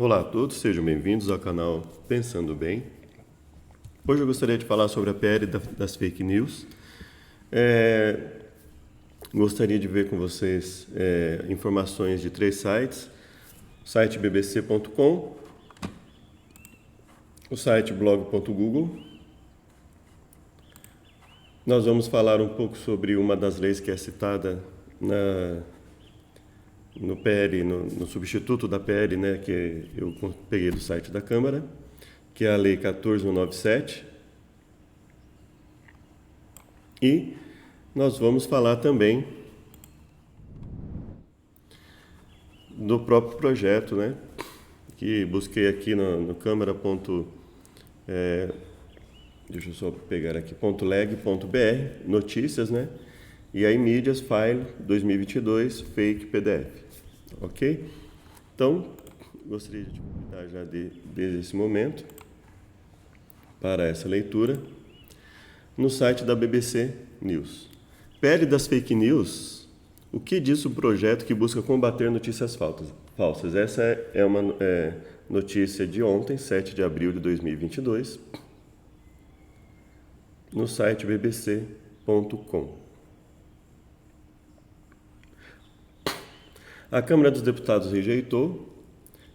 Olá a todos, sejam bem-vindos ao canal Pensando Bem. Hoje eu gostaria de falar sobre a PL das fake news. Gostaria de ver com vocês informações de 3 sites: o site bbc.com, o site blog.google. Nós vamos falar um pouco sobre uma das leis que é citada no PL, no substituto da PL, né, que eu peguei do site da Câmara, que é a Lei 14.197. E nós vamos falar também do próprio projeto, né, que busquei aqui no Câmara. Deixa eu só pegar aqui, .leg.br, notícias, né, e aí mídias, file 2022, fake PDF, ok? Então, gostaria de te convidar já desde esse momento para essa leitura no site da BBC News. PL das fake news, o que diz o projeto que busca combater notícias falsas? Essa é uma notícia de ontem, 7 de abril de 2022, no site bbc.com. A Câmara dos Deputados rejeitou,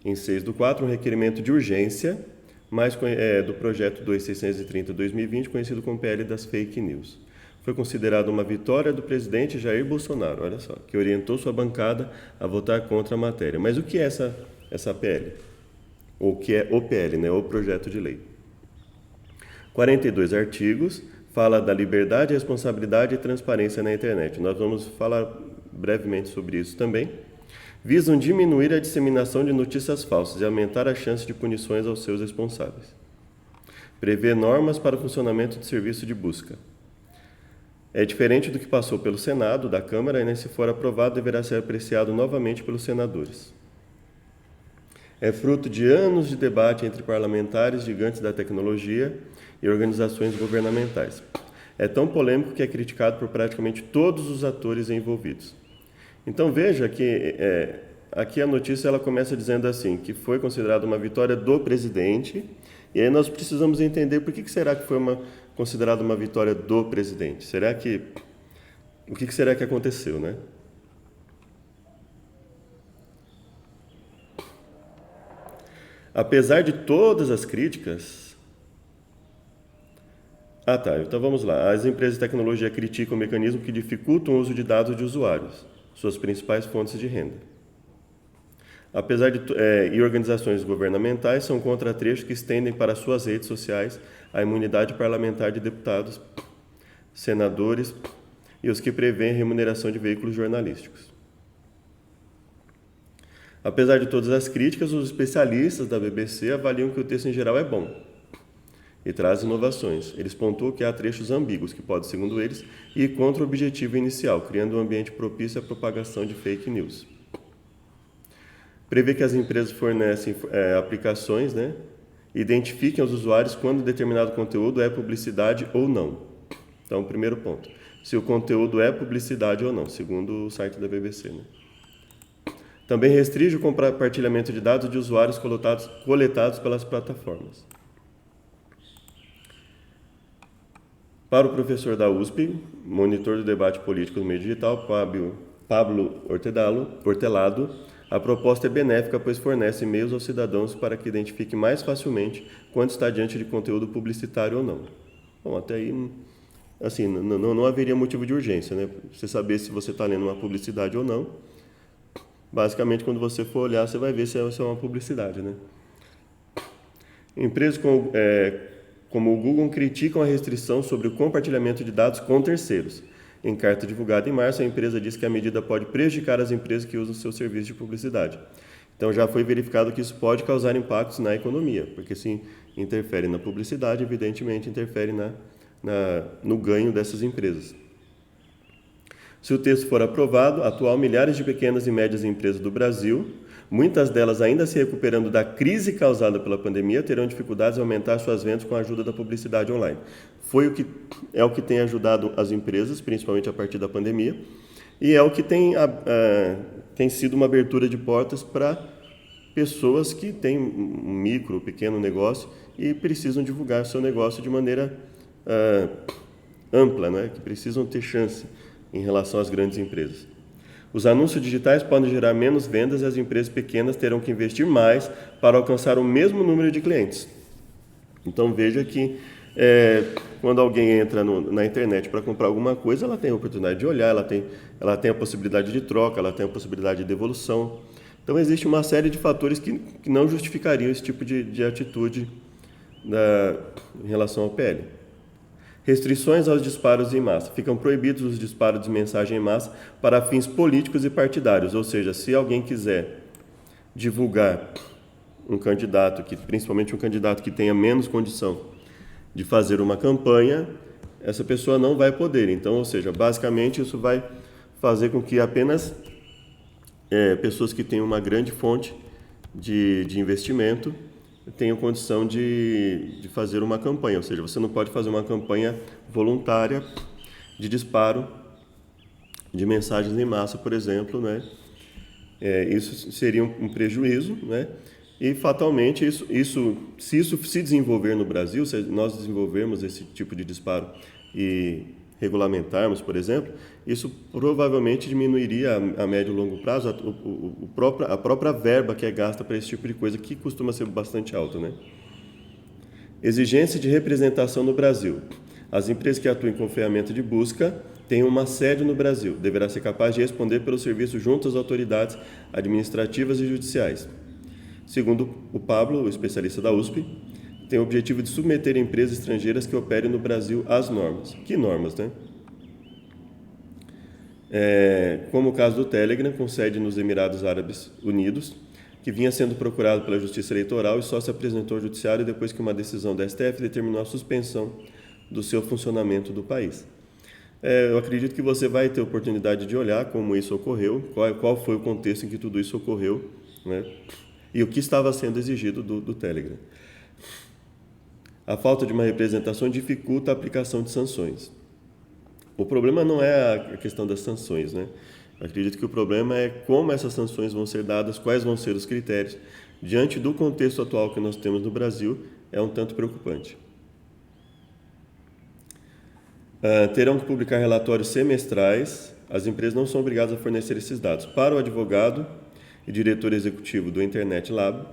em 6/4, um requerimento de urgência do projeto 2630/2020, conhecido como PL das fake news. Foi considerado uma vitória do presidente Jair Bolsonaro, olha só, que orientou sua bancada a votar contra a matéria. Mas o que é essa PL? Ou o que é o PL, né? O projeto de lei? 42 artigos, fala da liberdade, responsabilidade e transparência na internet. Nós vamos falar brevemente sobre isso também. Visam diminuir a disseminação de notícias falsas e aumentar a chance de punições aos seus responsáveis. Prevê normas para o funcionamento do serviço de busca. É diferente do que passou pelo Senado, da Câmara, e, se for aprovado, deverá ser apreciado novamente pelos senadores. É fruto de anos de debate entre parlamentares, gigantes da tecnologia e organizações governamentais. É tão polêmico que é criticado por praticamente todos os atores envolvidos. Então veja que aqui a notícia ela começa dizendo assim, que foi considerada uma vitória do presidente, e aí nós precisamos entender por que será que foi considerada uma vitória do presidente. O que será que aconteceu, né? Apesar de todas as críticas... então vamos lá. As empresas de tecnologia criticam o mecanismo que dificulta o uso de dados de usuários, suas principais fontes de renda. E organizações governamentais são contra trechos que estendem para suas redes sociais a imunidade parlamentar de deputados, senadores e os que prevêem a remuneração de veículos jornalísticos. Apesar de todas as críticas, os especialistas da BBC avaliam que o texto em geral é bom e traz inovações. Eles pontuam que há trechos ambíguos que podem, segundo eles, ir contra o objetivo inicial, criando um ambiente propício à propagação de fake news. Prevê que as empresas fornecem aplicações, né, identifiquem os usuários quando determinado conteúdo é publicidade ou não. Então, primeiro ponto, se o conteúdo é publicidade ou não, segundo o site da BBC, né? Também restringe o compartilhamento de dados de usuários coletados pelas plataformas. Para o professor da USP, monitor do debate político no meio digital, Pablo Hortelado, a proposta é benéfica, pois fornece meios aos cidadãos para que identifiquem mais facilmente quando está diante de conteúdo publicitário ou não. Bom, até aí, assim, não haveria motivo de urgência, né? Você saber se você está lendo uma publicidade ou não. Basicamente, quando você for olhar, você vai ver se é uma publicidade, né? Empresas como o Google criticam a restrição sobre o compartilhamento de dados com terceiros. Em carta divulgada em março, a empresa diz que a medida pode prejudicar as empresas que usam seu serviço de publicidade. Então, já foi verificado que isso pode causar impactos na economia, porque se interfere na publicidade, evidentemente interfere no ganho dessas empresas. Se o texto for aprovado, milhares de pequenas e médias empresas do Brasil, muitas delas ainda se recuperando da crise causada pela pandemia, terão dificuldades em aumentar suas vendas com a ajuda da publicidade online. É o que tem ajudado as empresas, principalmente a partir da pandemia, e é o que tem sido uma abertura de portas para pessoas que têm um micro, pequeno negócio e precisam divulgar seu negócio de maneira ampla, né? Que precisam ter chance em relação às grandes empresas. Os anúncios digitais podem gerar menos vendas e as empresas pequenas terão que investir mais para alcançar o mesmo número de clientes. Então veja que quando alguém entra na internet para comprar alguma coisa, ela tem a oportunidade de olhar, ela tem a possibilidade de troca, ela tem a possibilidade de devolução. Então existe uma série de fatores que não justificariam esse tipo de atitude em relação ao PL. Restrições aos disparos em massa. Ficam proibidos os disparos de mensagem em massa para fins políticos e partidários, ou seja, se alguém quiser divulgar um candidato, principalmente um candidato que tenha menos condição de fazer uma campanha, essa pessoa não vai poder. Então, ou seja, basicamente isso vai fazer com que apenas pessoas que têm uma grande fonte de investimento tenham condição de fazer uma campanha, ou seja, você não pode fazer uma campanha voluntária de disparo de mensagens em massa, por exemplo, né? Isso seria um prejuízo, né? E fatalmente se isso se desenvolver no Brasil, se nós desenvolvermos esse tipo de disparo e regulamentarmos, por exemplo, isso provavelmente diminuiria a médio e longo prazo a própria verba que é gasta para esse tipo de coisa, que costuma ser bastante alta, né? Exigência de representação no Brasil. As empresas que atuam com ferramenta de busca têm uma sede no Brasil. Deverá ser capaz de responder pelo serviço junto às autoridades administrativas e judiciais. Segundo o Pablo, o especialista da USP, tem o objetivo de submeter empresas estrangeiras que operem no Brasil às normas. Que normas, né? Como o caso do Telegram, com sede nos Emirados Árabes Unidos, que vinha sendo procurado pela Justiça Eleitoral e só se apresentou ao Judiciário depois que uma decisão da STF determinou a suspensão do seu funcionamento do país. Eu acredito que você vai ter oportunidade de olhar como isso ocorreu, qual foi o contexto em que tudo isso ocorreu, né? E o que estava sendo exigido do Telegram. A falta de uma representação dificulta a aplicação de sanções. O problema não é a questão das sanções, né? Eu acredito que o problema é como essas sanções vão ser dadas, quais vão ser os critérios. Diante do contexto atual que nós temos no Brasil, é um tanto preocupante. Terão que publicar relatórios semestrais. As empresas não são obrigadas a fornecer esses dados. Para o advogado e diretor executivo do Internet Lab,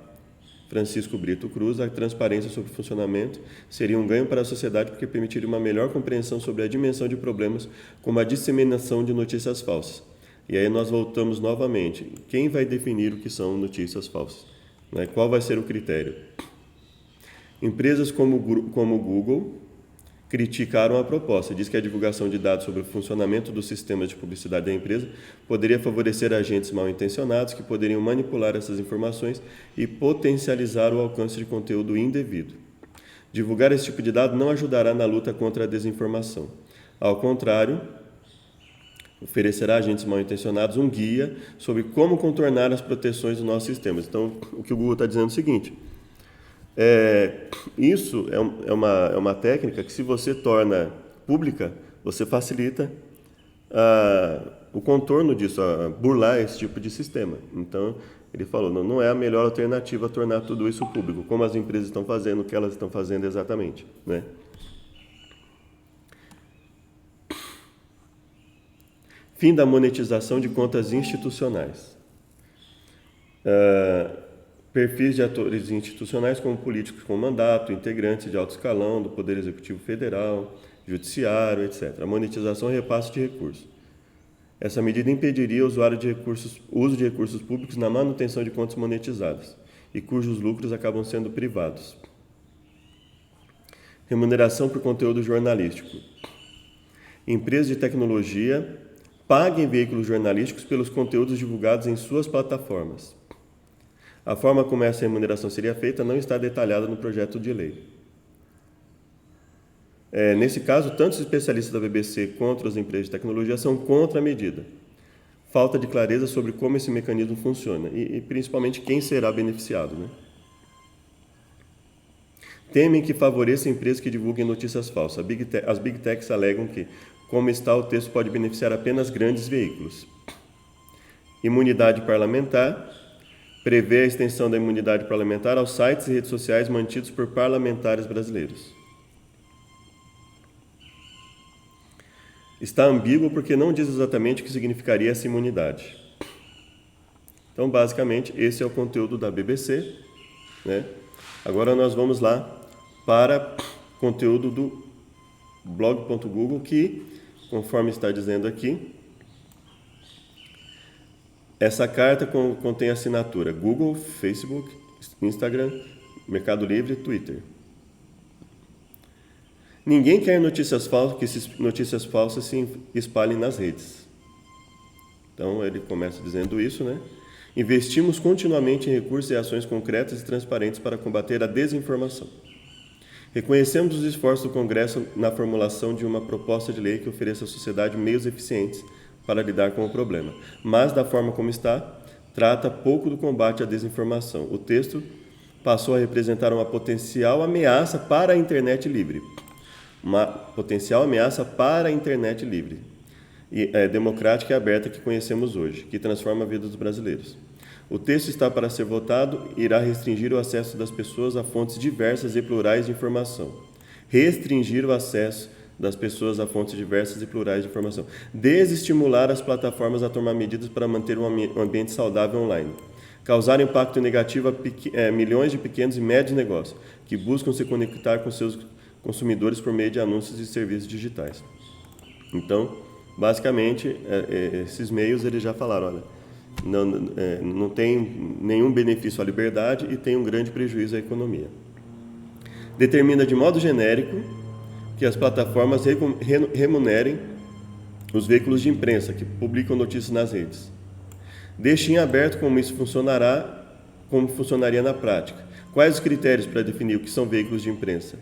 Francisco Brito Cruz, a transparência sobre o funcionamento seria um ganho para a sociedade porque permitiria uma melhor compreensão sobre a dimensão de problemas como a disseminação de notícias falsas. E aí nós voltamos novamente. Quem vai definir o que são notícias falsas? Né? Qual vai ser o critério? Empresas como o Google criticaram a proposta. Diz que a divulgação de dados sobre o funcionamento dos sistemas de publicidade da empresa poderia favorecer agentes mal intencionados que poderiam manipular essas informações e potencializar o alcance de conteúdo indevido. Divulgar esse tipo de dado não ajudará na luta contra a desinformação. Ao contrário, oferecerá a agentes mal intencionados um guia sobre como contornar as proteções dos nossos sistemas. Então, o que o Google está dizendo é o seguinte: isso é uma técnica que, se você torna pública, você facilita o contorno disso, burlar esse tipo de sistema. Então, ele falou, não é a melhor alternativa tornar tudo isso público, como as empresas estão fazendo, o que elas estão fazendo exatamente, né? Fim da monetização de contas institucionais. Perfis de atores institucionais como políticos com mandato, integrantes de alto escalão do Poder Executivo Federal, Judiciário, etc. A monetização e repasse de recursos. Essa medida impediria o uso de recursos públicos na manutenção de contas monetizadas e cujos lucros acabam sendo privados. Remuneração por conteúdo jornalístico. Empresas de tecnologia paguem veículos jornalísticos pelos conteúdos divulgados em suas plataformas. A forma como essa remuneração seria feita não está detalhada no projeto de lei. Nesse caso, tanto os especialistas da BBC quanto as empresas de tecnologia são contra a medida. Falta de clareza sobre como esse mecanismo funciona e principalmente quem será beneficiado, né? Temem que favoreça empresas que divulguem notícias falsas. As Big Techs alegam que, como está, o texto pode beneficiar apenas grandes veículos. Imunidade parlamentar. prevê a extensão da imunidade parlamentar aos sites e redes sociais mantidos por parlamentares brasileiros. Está ambíguo porque não diz exatamente o que significaria essa imunidade. Então, basicamente, esse é o conteúdo da BBC, né? Agora nós vamos lá para conteúdo do blog.google, que, conforme está dizendo aqui, essa carta contém assinatura Google, Facebook, Instagram, Mercado Livre e Twitter. Ninguém quer notícias falsas, que essas notícias falsas se espalhem nas redes. Então ele começa dizendo isso, né? Investimos continuamente em recursos e ações concretas e transparentes para combater a desinformação. Reconhecemos os esforços do Congresso na formulação de uma proposta de lei que ofereça à sociedade meios eficientes para lidar com o problema, mas da forma como está, trata pouco do combate à desinformação. O texto passou a representar uma potencial ameaça para a internet livre. Uma potencial ameaça para a internet livre, democrática e aberta que conhecemos hoje, que transforma a vida dos brasileiros. O texto está para ser votado e irá restringir o acesso das pessoas a fontes diversas e plurais de informação. Restringir o acesso das pessoas a fontes diversas e plurais de informação. Desestimular as plataformas a tomar medidas para manter um ambiente saudável online. Causar impacto negativo a milhões de pequenos e médios negócios que buscam se conectar com seus consumidores por meio de anúncios e serviços digitais. Então, basicamente, esses meios eles já falaram, olha, não tem nenhum benefício à liberdade e tem um grande prejuízo à economia. Determina de modo genérico que as plataformas remunerem os veículos de imprensa que publicam notícias nas redes. Deixa em aberto como isso funcionará, como funcionaria na prática. Quais os critérios para definir o que são veículos de imprensa?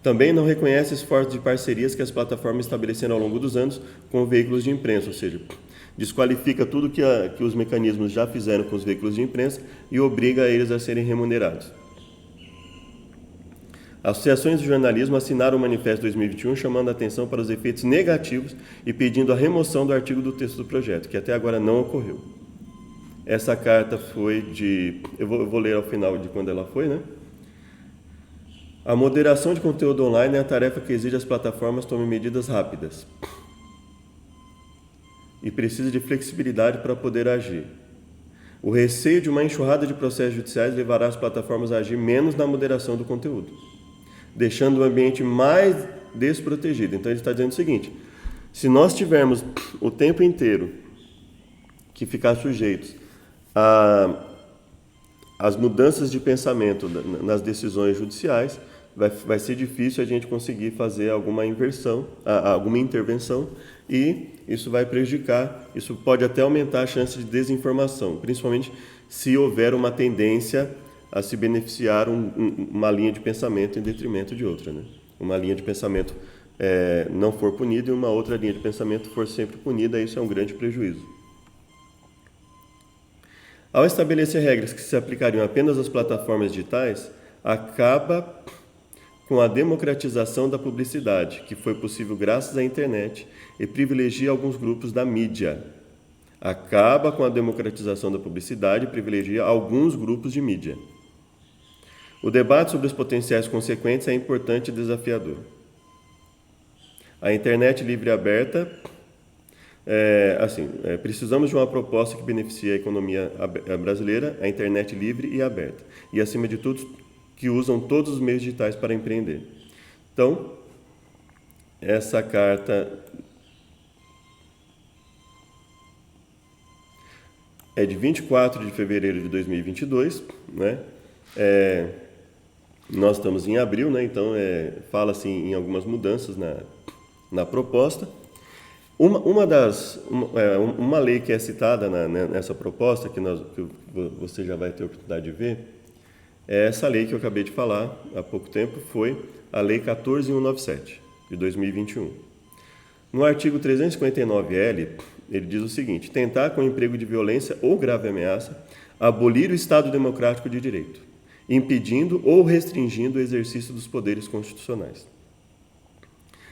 Também não reconhece esforços de parcerias que as plataformas estabeleceram ao longo dos anos com veículos de imprensa, ou seja, desqualifica tudo que os mecanismos já fizeram com os veículos de imprensa e obriga eles a serem remunerados. Associações de jornalismo assinaram o Manifesto 2021 chamando a atenção para os efeitos negativos e pedindo a remoção do artigo do texto do projeto, que até agora não ocorreu. Essa carta foi de... Eu vou ler ao final de quando ela foi, né? A moderação de conteúdo online é a tarefa que exige as plataformas tomem medidas rápidas e precisa de flexibilidade para poder agir. O receio de uma enxurrada de processos judiciais levará as plataformas a agir menos na moderação do conteúdo, deixando o ambiente mais desprotegido. Então ele está dizendo o seguinte: se nós tivermos o tempo inteiro que ficar sujeitos às mudanças de pensamento nas decisões judiciais, vai ser difícil a gente conseguir fazer alguma intervenção e isso vai prejudicar, isso pode até aumentar a chance de desinformação, principalmente se houver uma tendência a se beneficiar uma linha de pensamento em detrimento de outra, né? Uma linha de pensamento não for punida e uma outra linha de pensamento for sempre punida, isso é um grande prejuízo. Ao estabelecer regras que se aplicariam apenas às plataformas digitais, acaba com a democratização da publicidade, que foi possível graças à internet, e privilegia alguns grupos da mídia. Acaba com a democratização da publicidade e privilegia alguns grupos de mídia. O debate sobre os potenciais consequentes é importante e desafiador. A internet livre e aberta, precisamos de uma proposta que beneficie a economia brasileira, a internet livre e aberta, e acima de tudo, que usam todos os meios digitais para empreender. Então, essa carta é de 24 de fevereiro de 2022, né? Nós estamos em abril, né? Então fala-se em algumas mudanças na proposta. Uma lei que é citada nessa proposta, que você já vai ter a oportunidade de ver, é essa lei que eu acabei de falar há pouco tempo, foi a Lei 14.197, de 2021. No artigo 359-L, ele diz o seguinte: tentar com emprego de violência ou grave ameaça abolir o Estado democrático de direito, impedindo ou restringindo o exercício dos poderes constitucionais.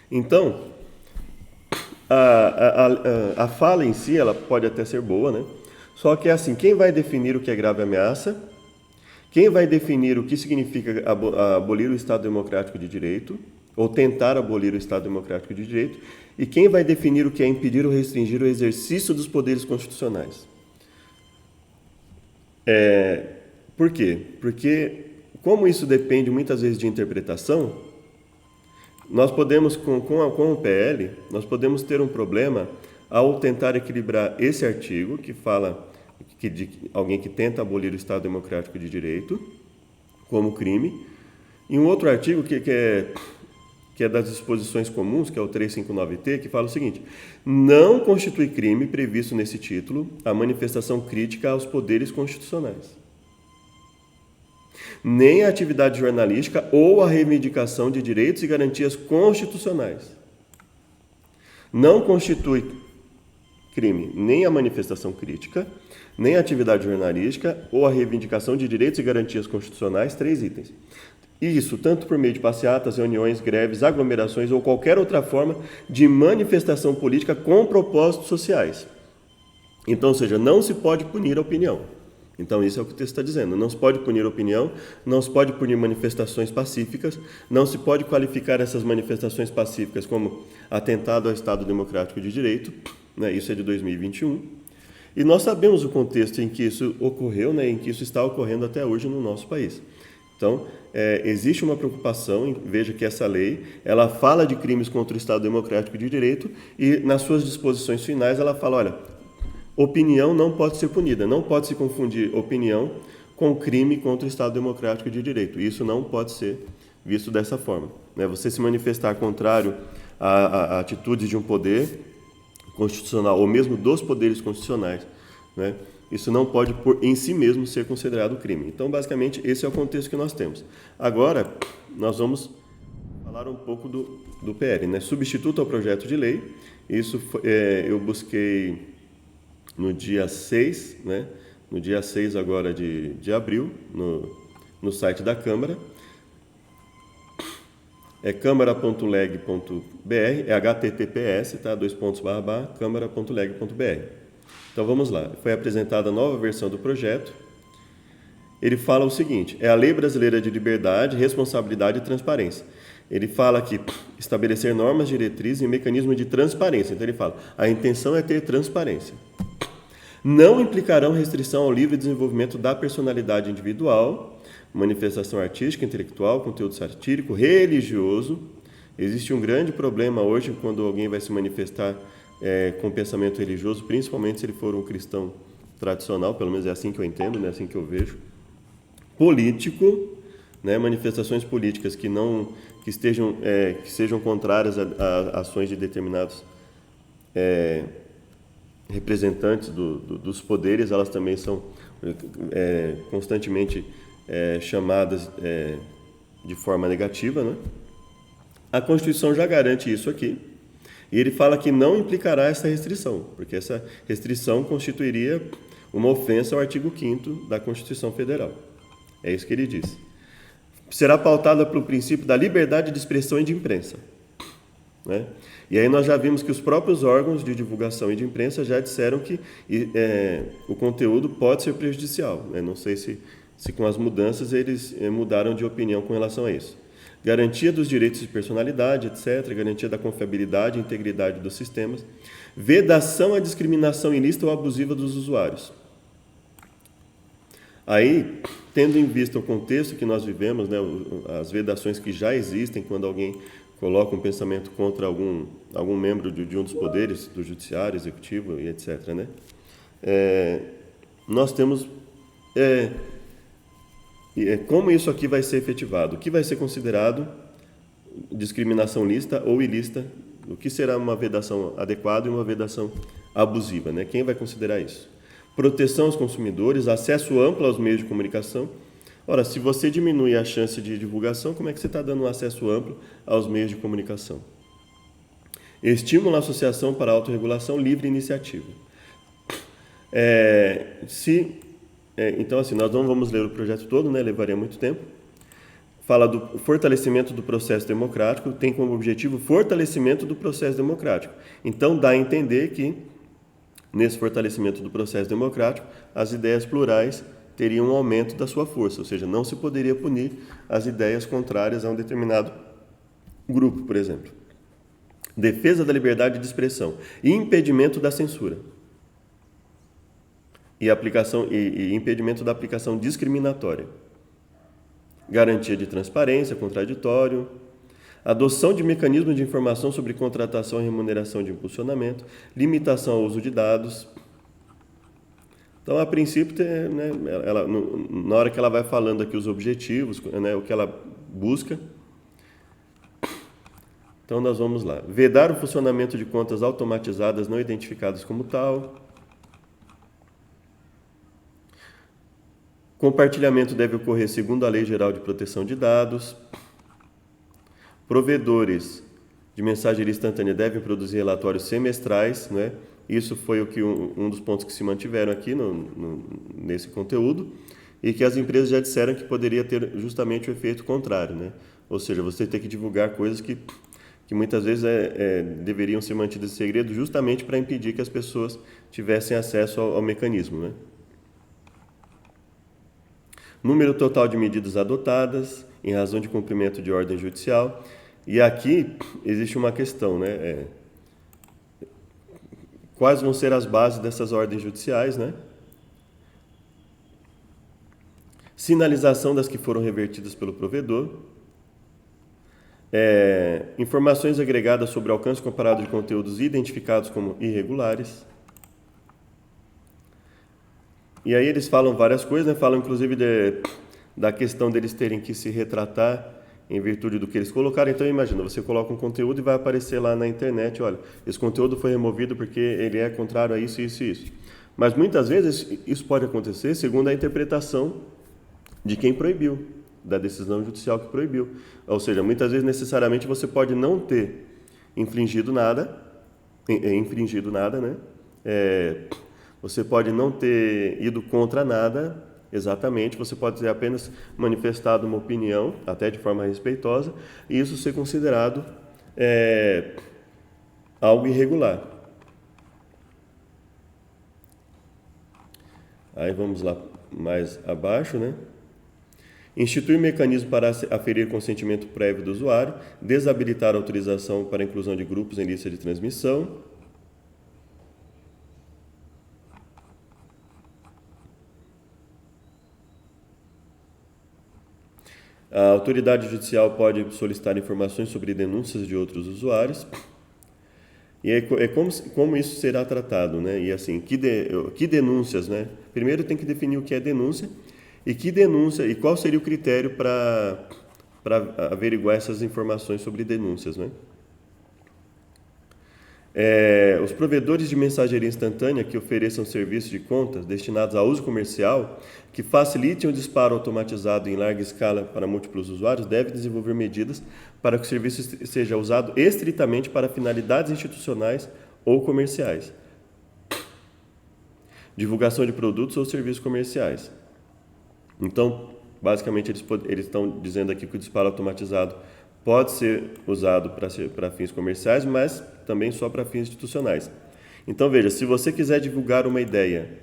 Então, a fala em si, ela pode até ser boa, né? Só que é assim, quem vai definir o que é grave ameaça? Quem vai definir o que significa abolir o Estado Democrático de Direito, ou tentar abolir o Estado Democrático de Direito, e quem vai definir o que é impedir ou restringir o exercício dos poderes constitucionais? Por quê? Porque, como isso depende muitas vezes de interpretação, nós podemos, com o PL, nós podemos ter um problema ao tentar equilibrar esse artigo, que fala de alguém que tenta abolir o Estado Democrático de Direito como crime, e um outro artigo que é das disposições comuns, que é o 359-T, que fala o seguinte: não constitui crime previsto nesse título a manifestação crítica aos poderes constitucionais, nem a atividade jornalística ou a reivindicação de direitos e garantias constitucionais. Não constitui crime nem a manifestação crítica, nem a atividade jornalística ou a reivindicação de direitos e garantias constitucionais, 3 itens. Isso tanto por meio de passeatas, reuniões, greves, aglomerações ou qualquer outra forma de manifestação política com propósitos sociais. Então, ou seja, não se pode punir a opinião. Então, isso é o que o texto está dizendo. Não se pode punir a opinião, não se pode punir manifestações pacíficas, não se pode qualificar essas manifestações pacíficas como atentado ao Estado Democrático de Direito, né? Isso é de 2021. E nós sabemos o contexto em que isso ocorreu, né? Em que isso está ocorrendo até hoje no nosso país. Então, existe uma preocupação, veja que essa lei, ela fala de crimes contra o Estado Democrático de Direito e nas suas disposições finais ela fala, olha, opinião não pode ser punida, não pode se confundir opinião com crime contra o Estado Democrático de Direito. Isso não pode ser visto dessa forma, né? Você se manifestar contrário a atitudes de um poder constitucional ou mesmo dos poderes constitucionais, né? Isso não pode, em si mesmo, ser considerado crime. Então, basicamente, esse é o contexto que nós temos. Agora, nós vamos falar um pouco do PL, né? Substituto ao projeto de lei. Isso eu busquei no dia 6, né? No dia 6 agora de abril, no site da Câmara. É câmara.leg.br, é https, tá? /câmara.leg.br. Então vamos lá, foi apresentada a nova versão do projeto. Ele fala o seguinte: é a Lei Brasileira de Liberdade, Responsabilidade e Transparência. Ele fala que estabelecer normas, diretrizes e mecanismos de transparência. Então ele fala, a intenção é ter transparência. Não implicarão restrição ao livre desenvolvimento da personalidade individual, manifestação artística, intelectual, conteúdo satírico, religioso. Existe um grande problema hoje quando alguém vai se manifestar com pensamento religioso, principalmente se ele for um cristão tradicional, pelo menos é assim que eu entendo, né, assim que eu vejo. Político, né, manifestações políticas que sejam contrárias a ações de determinados representantes dos poderes, elas também são constantemente chamadas de forma negativa, né? A Constituição já garante isso aqui. E ele fala que não implicará essa restrição, porque essa restrição constituiria uma ofensa ao artigo 5º da Constituição Federal. É isso que ele diz. Será pautada pelo princípio da liberdade de expressão e de imprensa, né? E aí nós já vimos que os próprios órgãos de divulgação e de imprensa já disseram que o conteúdo pode ser prejudicial, né? Não sei se com as mudanças eles mudaram de opinião com relação a isso. Garantia dos direitos de personalidade, etc., garantia da confiabilidade e integridade dos sistemas, vedação à discriminação ilícita ou abusiva dos usuários. Aí, tendo em vista o contexto que nós vivemos, né, as vedações que já existem quando alguém coloca um pensamento contra algum membro de um dos poderes, do judiciário, executivo e etc., né, nós temos... como isso aqui vai ser efetivado? O que vai ser considerado discriminação lícita ou ilícita? O que será uma vedação adequada e uma vedação abusiva, né? Quem vai considerar isso? Proteção aos consumidores, acesso amplo aos meios de comunicação. Ora, se você diminui a chance de divulgação, como é que você está dando um acesso amplo aos meios de comunicação? Estímulo à associação para a autorregulação, livre iniciativa. Então, assim, nós não vamos ler o projeto todo, né? Levaria muito tempo. Fala do fortalecimento do processo democrático, tem como objetivo o fortalecimento do processo democrático. Então, dá a entender que Nesse fortalecimento do processo democrático, as ideias plurais teriam um aumento da sua força, ou seja, não se poderia punir as ideias contrárias a um determinado grupo, por exemplo. Defesa da liberdade de expressão e impedimento da censura. E impedimento da aplicação discriminatória. Garantia de transparência, contraditório. Adoção de mecanismos de informação sobre contratação e remuneração de impulsionamento. Limitação ao uso de dados. Então, a princípio, né, na hora que ela vai falando aqui os objetivos, né, o que ela busca. Então, nós vamos lá. Vedar o funcionamento de contas automatizadas não identificadas como tal. Compartilhamento deve ocorrer segundo a Lei Geral de Proteção de Dados. Provedores de mensageria instantânea devem produzir relatórios semestrais, né? Isso foi um dos pontos que se mantiveram aqui nesse conteúdo, e que as empresas já disseram que poderia ter justamente o efeito contrário, né? Ou seja, você tem que divulgar coisas que muitas vezes deveriam ser mantidas em segredo, justamente para impedir que as pessoas tivessem acesso ao mecanismo, né? Número total de medidas adotadas em razão de cumprimento de ordem judicial. E aqui existe uma questão, né? Quais vão ser as bases dessas ordens judiciais, né? Sinalização das que foram revertidas pelo provedor. Informações agregadas sobre o alcance comparado de conteúdos identificados como irregulares. E aí eles falam várias coisas, né? Falam inclusive da questão deles terem que se retratar em virtude do que eles colocaram. Então imagina, você coloca um conteúdo e vai aparecer lá na internet, olha, esse conteúdo foi removido porque ele é contrário a isso, isso e isso. Mas muitas vezes isso pode acontecer segundo a interpretação de quem proibiu, da decisão judicial que proibiu. Ou seja, muitas vezes necessariamente você pode não ter infringido nada, né? Você pode não ter ido contra nada, exatamente, você pode ter apenas manifestado uma opinião, até de forma respeitosa, e isso ser considerado algo irregular. Aí vamos lá mais abaixo, né? Instituir mecanismo para aferir consentimento prévio do usuário, desabilitar a autorização para a inclusão de grupos em lista de transmissão. A autoridade judicial pode solicitar informações sobre denúncias de outros usuários. E como isso será tratado, né? E assim, que denúncias, né? Primeiro tem que definir o que é denúncia e que denúncia e qual seria o critério para averiguar essas informações sobre denúncias, né? Os provedores de mensageria instantânea que ofereçam serviços de contas destinados a uso comercial que facilitem o disparo automatizado em larga escala para múltiplos usuários devem desenvolver medidas para que o serviço seja usado estritamente para finalidades institucionais ou comerciais. Divulgação de produtos ou serviços comerciais. Então, basicamente, eles estão dizendo aqui que o disparo automatizado pode ser usado para fins comerciais, mas também só para fins institucionais. Então, veja, se você quiser divulgar uma ideia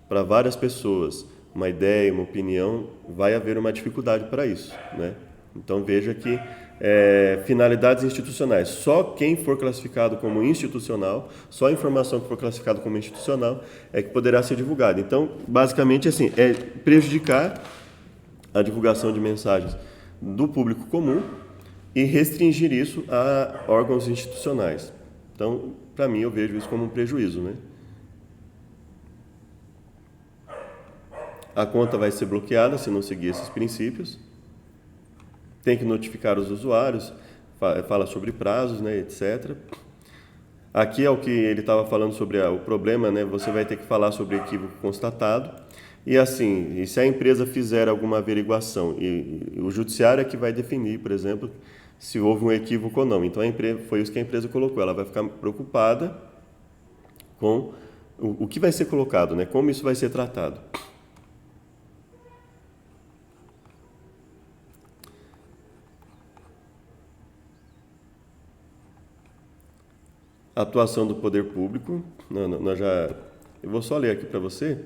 para várias pessoas, uma ideia, uma opinião, vai haver uma dificuldade para isso, né? Então, veja que finalidades institucionais. Só quem for classificado como institucional, só a informação que for classificada como institucional é que poderá ser divulgada. Então, basicamente, assim, é prejudicar a divulgação de mensagens do público comum e restringir isso a órgãos institucionais. Então, para mim, eu vejo isso como um prejuízo, né? A conta vai ser bloqueada se não seguir esses princípios. Tem que notificar os usuários, fala sobre prazos, né, etc. Aqui é o que ele estava falando sobre o problema, né? Você vai ter que falar sobre equívoco constatado. E assim, e se a empresa fizer alguma averiguação, e o judiciário é que vai definir, por exemplo, se houve um equívoco ou não. Então, foi isso que a empresa colocou. Ela vai ficar preocupada com o que vai ser colocado, né? Como isso vai ser tratado. atuação do poder público, eu vou só ler aqui para você,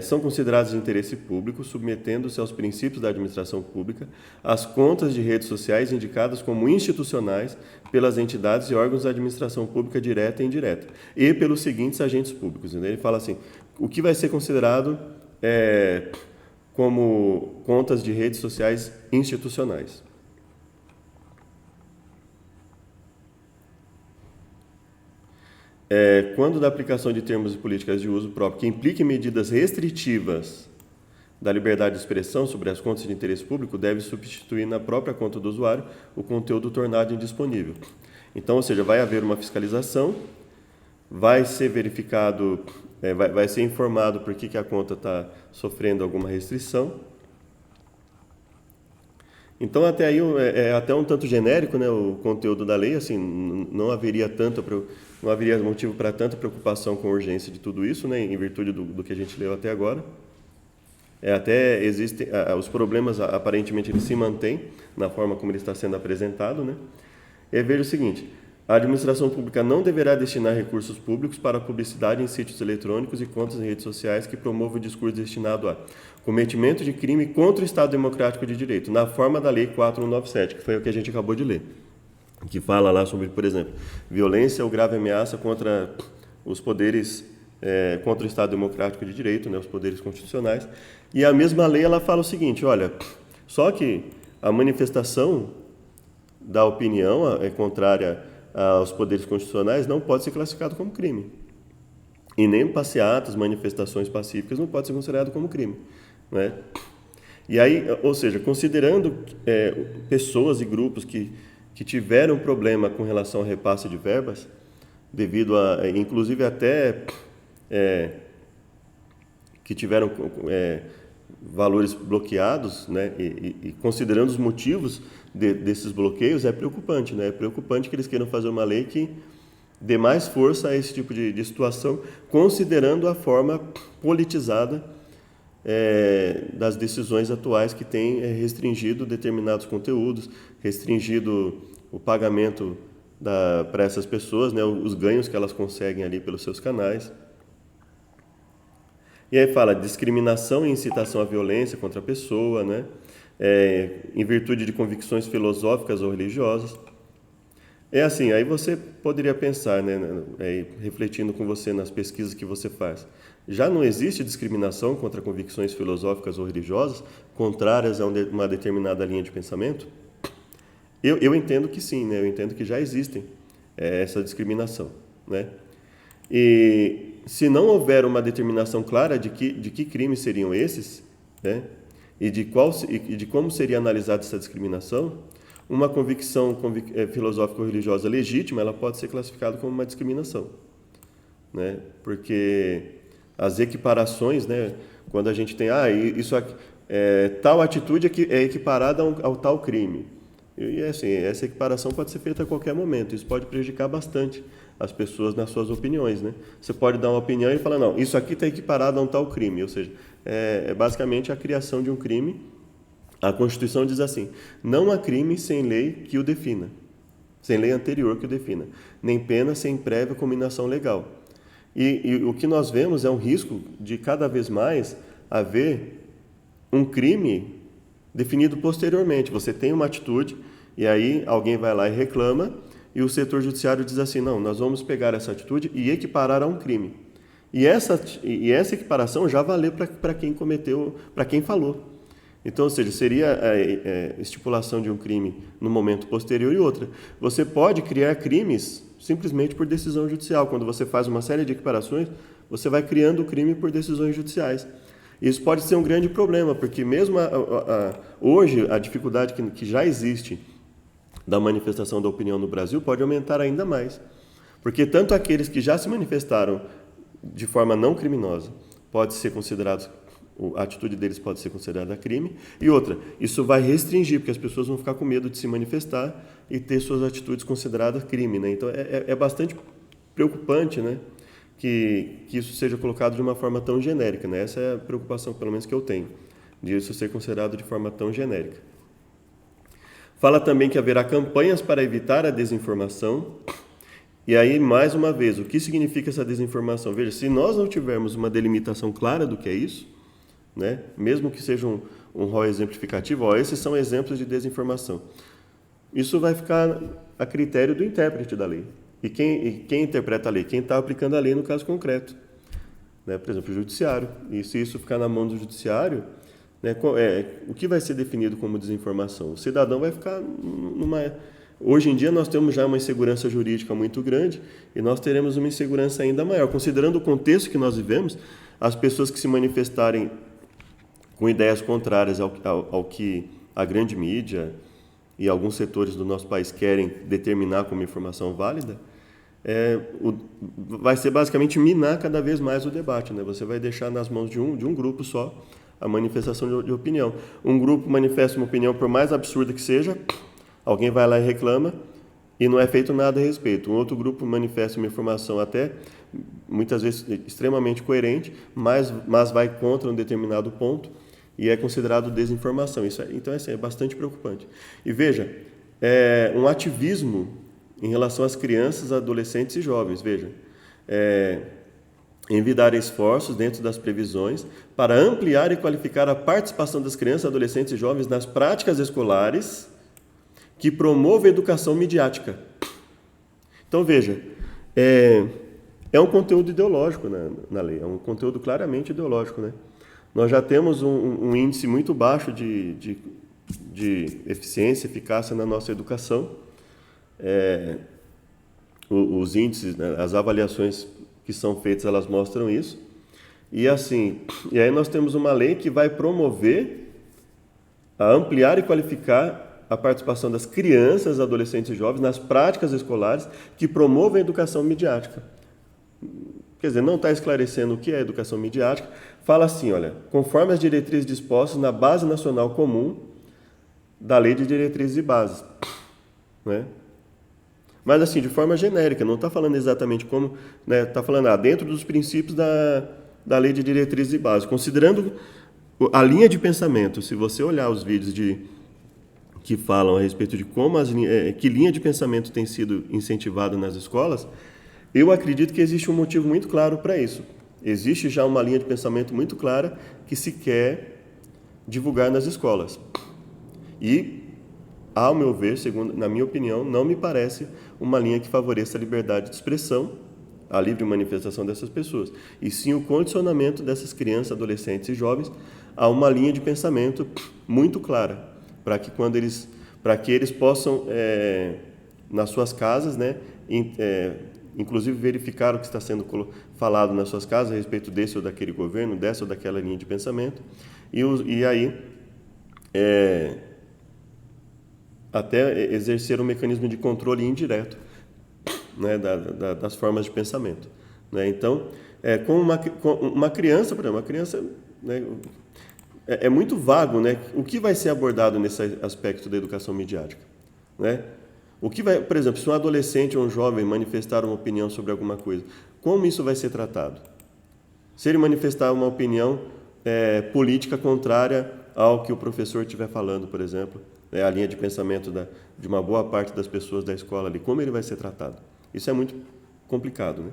são considerados de interesse público, submetendo-se aos princípios da administração pública, as contas de redes sociais indicadas como institucionais pelas entidades e órgãos da administração pública direta e indireta, e pelos seguintes agentes públicos. Ele fala assim, o que vai ser considerado como contas de redes sociais institucionais. Quando da aplicação de termos e políticas de uso próprio que impliquem medidas restritivas da liberdade de expressão sobre as contas de interesse público, deve substituir na própria conta do usuário o conteúdo tornado indisponível. Então, ou seja, vai haver uma fiscalização, vai ser verificado, vai ser informado por que a conta está sofrendo alguma restrição. Então, até aí é até um tanto genérico, né, o conteúdo da lei, assim, não haveria motivo para tanta preocupação com a urgência de tudo isso, né, em virtude do que a gente leu até agora. Até existem os problemas, aparentemente eles se mantêm na forma como ele está sendo apresentado, né? E veja o seguinte: a administração pública não deverá destinar recursos públicos para publicidade em sítios eletrônicos e contas em redes sociais que promovam o discurso destinado a cometimento de crime contra o Estado Democrático de Direito, na forma da Lei 4197, que foi o que a gente acabou de ler, que fala lá sobre, por exemplo, violência ou grave ameaça contra os poderes, contra o Estado Democrático de Direito, né, os poderes constitucionais. E a mesma lei ela fala o seguinte, olha, só que a manifestação da opinião contrária aos poderes constitucionais não pode ser classificado como crime. E nem passeatas, manifestações pacíficas não pode ser considerado como crime, né? E aí, ou seja, considerando pessoas e grupos que tiveram problema com relação ao repasse de verbas, devido a, inclusive até que tiveram valores bloqueados, né? E considerando os motivos desses bloqueios, é preocupante, né? É preocupante que eles queiram fazer uma lei que dê mais força a esse tipo de situação, considerando a forma politizada das decisões atuais que tem restringido determinados conteúdos, restringido o pagamento para essas pessoas, né, os ganhos que elas conseguem ali pelos seus canais. E aí fala discriminação e incitação à violência contra a pessoa, né, em virtude de convicções filosóficas ou religiosas. É assim, aí você poderia pensar, né, refletindo com você nas pesquisas que você faz, já não existe discriminação contra convicções filosóficas ou religiosas contrárias a uma determinada linha de pensamento? Eu entendo que sim, né? Eu entendo que já existem essa discriminação, né? E se não houver uma determinação clara de que crimes seriam esses, né? E de como seria analisada essa discriminação, uma convicção filosófica ou religiosa legítima, ela pode ser classificada como uma discriminação, né? Porque as equiparações, né? Quando a gente tem, isso aqui, tal atitude é equiparada ao tal crime. E assim, essa equiparação pode ser feita a qualquer momento. Isso pode prejudicar bastante as pessoas nas suas opiniões, né? Você pode dar uma opinião e falar, não, isso aqui está equiparado a um tal crime. Ou seja, basicamente a criação de um crime. A Constituição diz assim, não há crime sem lei que o defina, sem lei anterior que o defina, nem pena sem prévia cominação legal. E o que nós vemos é um risco de cada vez mais haver um crime definido posteriormente. Você tem uma atitude e aí alguém vai lá e reclama e o setor judiciário diz assim, não, nós vamos pegar essa atitude e equiparar a um crime. E essa equiparação já valeu para quem cometeu, para quem falou. Então, ou seja, seria a estipulação de um crime no momento posterior e outra. Você pode criar crimes simplesmente por decisão judicial. Quando você faz uma série de equiparações, você vai criando o crime por decisões judiciais. Isso pode ser um grande problema, porque mesmo hoje a dificuldade que já existe da manifestação da opinião no Brasil pode aumentar ainda mais. Porque tanto aqueles que já se manifestaram de forma não criminosa pode ser considerados, a atitude deles pode ser considerada crime, e outra, isso vai restringir, porque as pessoas vão ficar com medo de se manifestar e ter suas atitudes consideradas crime, né? Então é bastante preocupante, né, que isso seja colocado de uma forma tão genérica, né? Essa é a preocupação, pelo menos, que eu tenho, de isso ser considerado de forma tão genérica. Fala também que haverá campanhas para evitar a desinformação E aí, mais uma vez, o que significa essa desinformação? Veja, se nós não tivermos uma delimitação clara do que é isso, né, mesmo que seja um rol exemplificativo, esses são exemplos de desinformação. Isso vai ficar a critério do intérprete da lei. E quem interpreta a lei? Quem está aplicando a lei no caso concreto. Né? Por exemplo, o judiciário. E se isso ficar na mão do judiciário, né, o que vai ser definido como desinformação? O cidadão vai ficar numa... Hoje em dia nós temos já uma insegurança jurídica muito grande e nós teremos uma insegurança ainda maior. Considerando o contexto que nós vivemos, as pessoas que se manifestarem com ideias contrárias ao que a grande mídia e alguns setores do nosso país querem determinar como informação válida, vai ser basicamente minar cada vez mais o debate. Né? Você vai deixar nas mãos de um grupo só a manifestação de opinião. Um grupo manifesta uma opinião, por mais absurda que seja, alguém vai lá e reclama e não é feito nada a respeito. Um outro grupo manifesta uma informação até, muitas vezes, extremamente coerente, mas vai contra um determinado ponto e é considerado desinformação. Então, é bastante preocupante. E veja, um ativismo em relação às crianças, adolescentes e jovens. Veja, envidar esforços dentro das previsões para ampliar e qualificar a participação das crianças, adolescentes e jovens nas práticas escolares que promovam a educação midiática. Então, veja, é um conteúdo ideológico na lei, é um conteúdo claramente ideológico, né? Nós já temos um índice muito baixo de eficiência, eficácia na nossa educação. Os índices, né, as avaliações que são feitas, elas mostram isso. E aí nós temos uma lei que vai promover a ampliar e qualificar a participação das crianças, adolescentes e jovens nas práticas escolares que promovam a educação midiática. Quer dizer, não está esclarecendo o que é educação midiática. Fala assim, olha, conforme as diretrizes dispostas na Base Nacional Comum da Lei de Diretrizes e Bases. Né? Mas assim, de forma genérica, não está falando exatamente como, né, está falando dentro dos princípios da Lei de Diretrizes e Bases. Considerando a linha de pensamento, se você olhar os vídeos que falam a respeito de como que linha de pensamento tem sido incentivada nas escolas, eu acredito que existe um motivo muito claro para isso. Existe já uma linha de pensamento muito clara que se quer divulgar nas escolas. E, ao meu ver, na minha opinião, não me parece uma linha que favoreça a liberdade de expressão, a livre manifestação dessas pessoas, e sim o condicionamento dessas crianças, adolescentes e jovens a uma linha de pensamento muito clara, para que eles possam, nas suas casas, né, inclusive verificar o que está sendo falado nas suas casas a respeito desse ou daquele governo, dessa ou daquela linha de pensamento, e aí até exercer um mecanismo de controle indireto, né, das formas de pensamento. Né? Então, com uma criança, por exemplo, uma criança, né, é muito vago, né, o que vai ser abordado nesse aspecto da educação midiática. Né? Por exemplo, se um adolescente ou um jovem manifestar uma opinião sobre alguma coisa, como isso vai ser tratado? Se ele manifestar uma opinião política contrária ao que o professor estiver falando, por exemplo, a linha de pensamento de uma boa parte das pessoas da escola ali, como ele vai ser tratado? Isso é muito complicado. Né?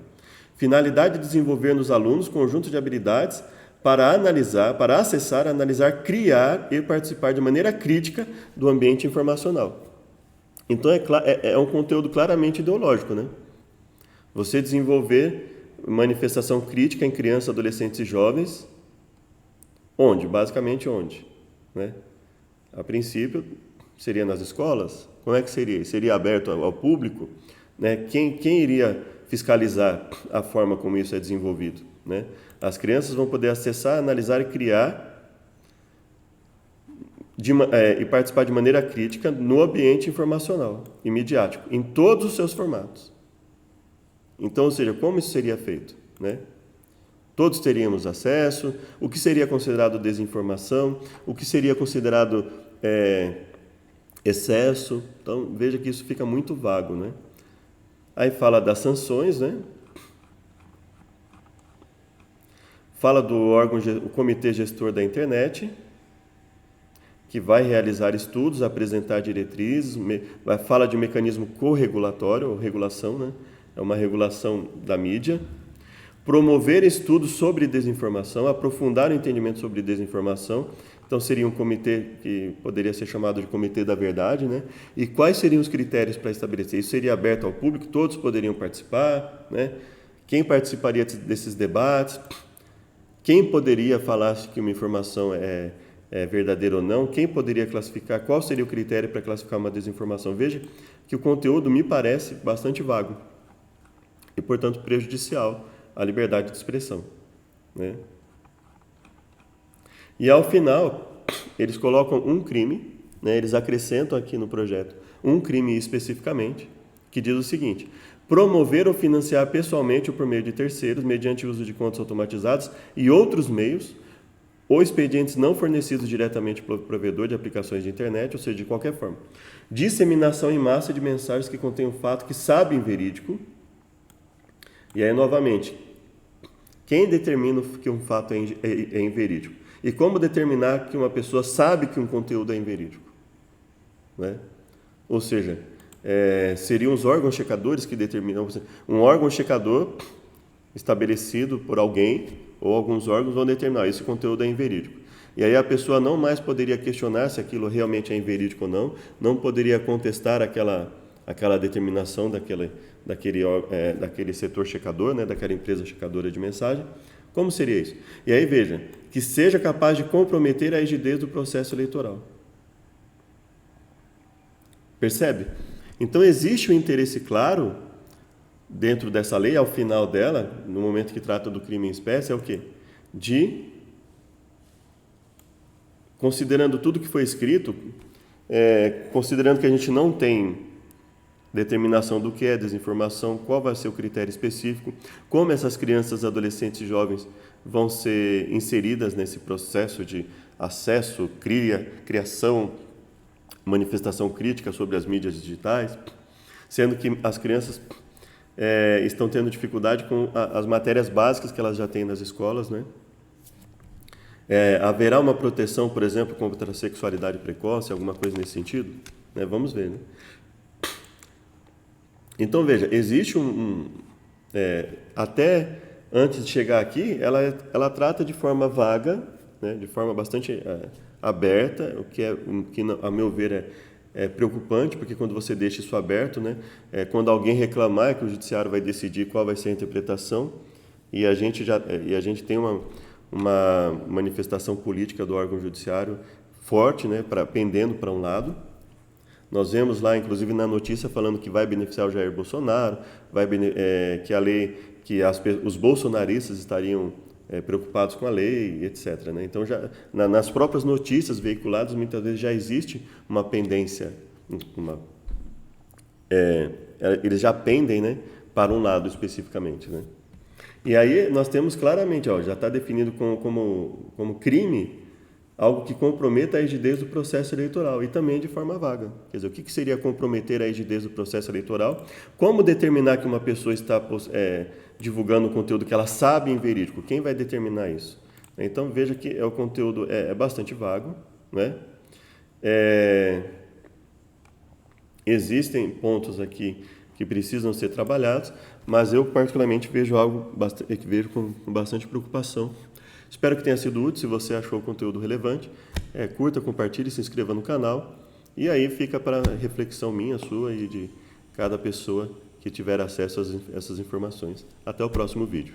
Finalidade de desenvolver nos alunos conjunto de habilidades para acessar, analisar, criar e participar de maneira crítica do ambiente informacional. Então, é um conteúdo claramente ideológico, né? Você desenvolver manifestação crítica em crianças, adolescentes e jovens, onde? Basicamente onde? Né? A princípio, seria nas escolas? Como é que seria? Seria aberto ao público? Né? Quem iria fiscalizar a forma como isso é desenvolvido? Né? As crianças vão poder acessar, analisar e criar e participar de maneira crítica no ambiente informacional e midiático, em todos os seus formatos. Então, ou seja, como isso seria feito? Né? Todos teríamos acesso, o que seria considerado desinformação, o que seria considerado excesso. Então, veja que isso fica muito vago. Né? Aí fala das sanções, né? Fala do o Comitê Gestor da Internet, que vai realizar estudos, apresentar diretrizes, fala de mecanismo corregulatório, ou regulação, né? é uma regulação da mídia. Promover estudos sobre desinformação, aprofundar o entendimento sobre desinformação. Então, seria um comitê que poderia ser chamado de Comitê da Verdade, né? E quais seriam os critérios para estabelecer? Isso seria aberto ao público, todos poderiam participar, né? Quem participaria desses debates? Quem poderia falar se que uma informação é verdadeira ou não? Quem poderia classificar? Qual seria o critério para classificar uma desinformação? Veja que o conteúdo me parece bastante vago e, portanto, prejudicial à liberdade de expressão, né? E, ao final, eles colocam um crime, né? Eles acrescentam aqui no projeto um crime especificamente, que diz o seguinte: promover ou financiar pessoalmente ou por meio de terceiros, mediante o uso de contas automatizadas e outros meios, ou expedientes não fornecidos diretamente pelo provedor de aplicações de internet, ou seja, de qualquer forma. Disseminação em massa de mensagens que contêm um fato que sabem verídico. E aí, novamente, quem determina que um fato é inverídico? E como determinar que uma pessoa sabe que um conteúdo é inverídico? Né? Ou seja, seriam os órgãos checadores que determinam. Um órgão checador estabelecido por alguém ou alguns órgãos vão determinar esse conteúdo é inverídico. E aí a pessoa não mais poderia questionar se aquilo realmente é inverídico ou não, não poderia contestar aquela determinação daquele setor checador, né, daquela empresa checadora de mensagem. Como seria isso? E aí veja, que seja capaz de comprometer a rigidez do processo eleitoral. Percebe? Então existe um interesse claro dentro dessa lei, ao final dela, no momento que trata do crime em espécie, é o quê? Considerando tudo que foi escrito, considerando que a gente não tem determinação do que é desinformação, qual vai ser o critério específico, como essas crianças, adolescentes e jovens vão ser inseridas nesse processo de acesso, criação, manifestação crítica sobre as mídias digitais, sendo que as crianças estão tendo dificuldade com as matérias básicas que elas já têm nas escolas, né? Haverá uma proteção, por exemplo, contra a sexualidade precoce, alguma coisa nesse sentido? Né? Vamos ver, né? Então, veja, existe até antes de chegar aqui, ela trata de forma vaga, né, de forma bastante aberta, o que, a meu ver, é preocupante, porque quando você deixa isso aberto, né, quando alguém reclamar que o judiciário vai decidir qual vai ser a interpretação, e a gente tem uma manifestação política do órgão judiciário forte, né, pendendo para um lado. Nós vemos lá, inclusive na notícia, falando que vai beneficiar o Jair Bolsonaro, que a lei, que os bolsonaristas estariam preocupados com a lei, etc. Né? Então, nas próprias notícias veiculadas, muitas vezes já existe uma pendência, eles já pendem, né, para um lado especificamente. Né? E aí nós temos claramente, já está definido como crime algo que comprometa a rigidez do processo eleitoral e também de forma vaga. Quer dizer, o que seria comprometer a rigidez do processo eleitoral? Como determinar que uma pessoa está divulgando um conteúdo que ela sabe inverídico? Quem vai determinar isso? Então, veja que o conteúdo é bastante vago, né? Existem pontos aqui que precisam ser trabalhados, mas eu particularmente vejo algo que vejo com bastante preocupação. Espero que tenha sido útil. Se você achou o conteúdo relevante, curta, compartilhe, se inscreva no canal. E aí fica para reflexão minha, sua e de cada pessoa que tiver acesso a essas informações. Até o próximo vídeo.